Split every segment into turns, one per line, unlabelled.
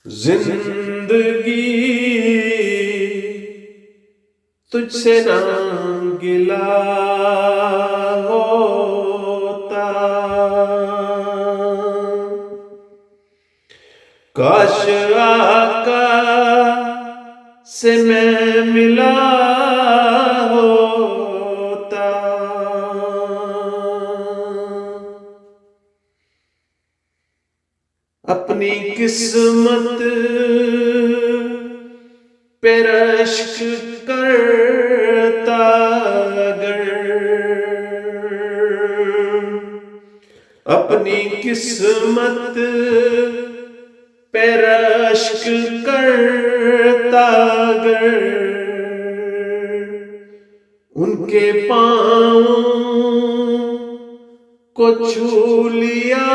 जिंदगी तुझसे ना गिला होता, काश आका से मैं मिला होता। अपनी किस्मत पे रश्क करता अगर, अपनी किस्मत पे रश्क करता अगर, उनके पाँव को छू लिया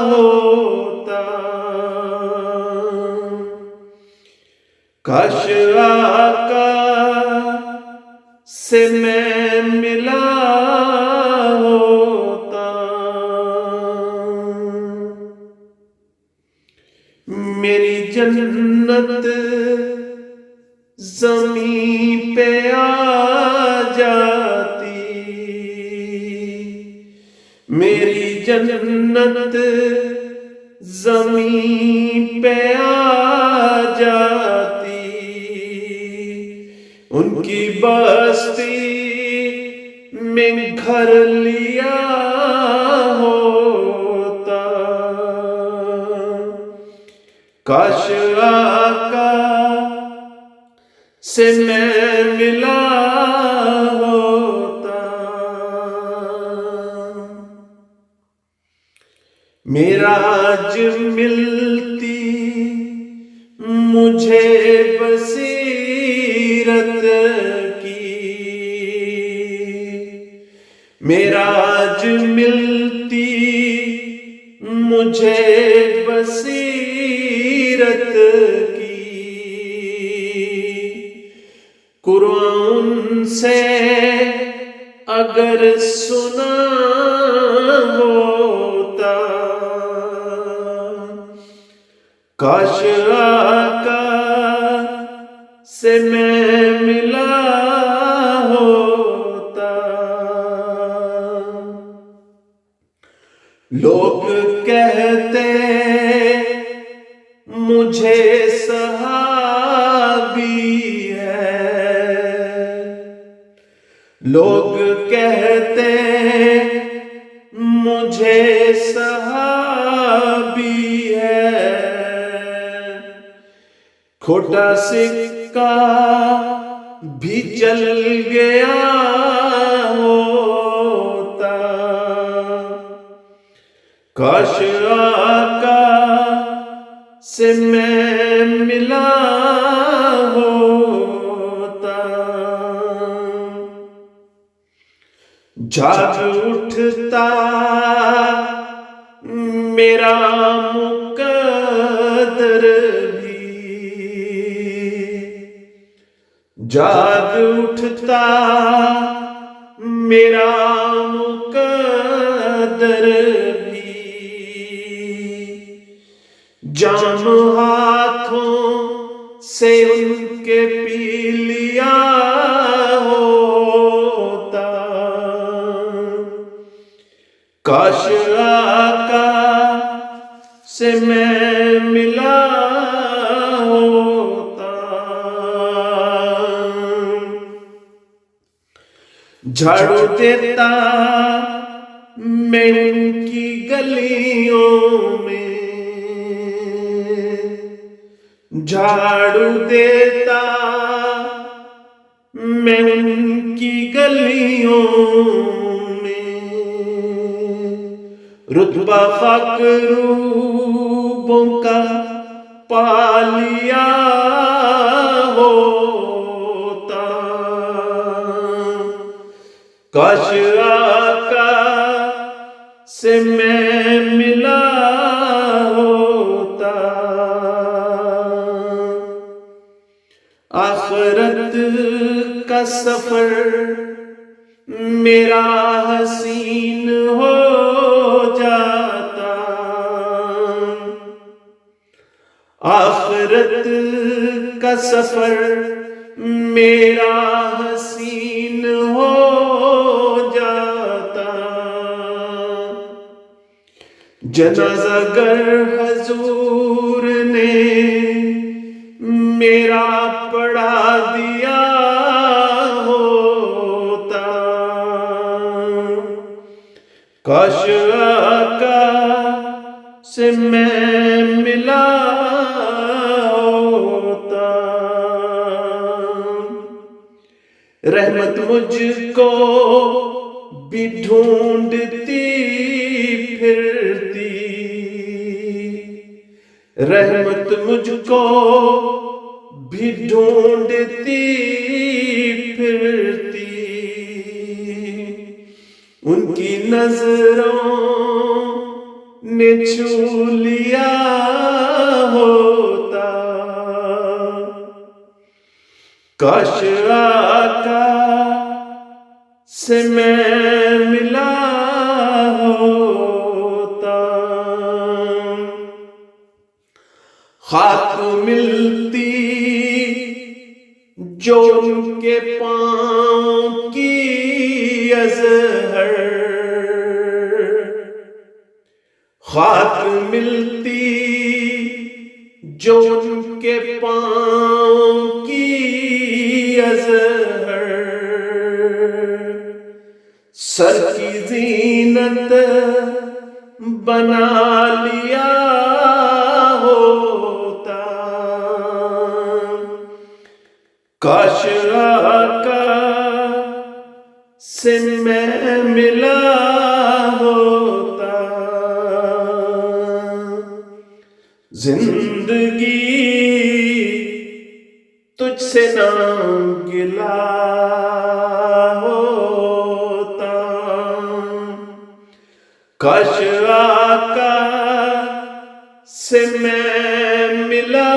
होता, काश आका से मैं मिला होता। मेरी जन्नत ज़मीं पे आ जाती, मेरी जन्नत ज़मीं पे आ जाती, उनकी बस्ती में घर लिया होता, काश आका से मैं मिला होता। मेराज मिलती मुझे बसीरत की, मेराज मिलती मुझे बसीरत की, कुरान से अगर सुना होता, काश आका से मैं मिला होता। लोग कहते मुझे सहाबी है, लोग कहते मुझे सहाबी है, खोटा सिक्का भी चल गया होता, काश आका से मैं मिला होता। जाग उठता मेरा मुकद्दर भी, जाग उठता मेरा मुकद्दर भी, जाम हाथों से उनके पी लिया होता, काश आका से मैं मिला होता। झाड़ू देता मैं उनकी गलियों में, झाड़ू देता मैं उनकी गलियों में, रुतबा फ़क़रूबों का पा लिया होता, काश आका से मैं मिला होता। आखिरत का सफर मेरा हसीन हो जाता, आखिरत का सफर मेरा हसीन हो जाता। जनाजा गर हजूर ने मेरा पढ़ा दिया होता। काश आका से मैं मिला होता। रहमत मुझको भी ढूंढती फिरती, रहमत मुझको भी ढूंढती फिरती। उनकी नजरों ने छू लिया होता। काश आका से मैं मिला होता। खाक मिलती जो उनके पाँव की अज़हर, खाक मिलती जो उनके पाँव की अज़हर। सर की ज़ीनत बना लिया होता। काश आका से मैं मिला होता। जिंदगी तुझसे ना गिला होता। काश आका से मैं मिला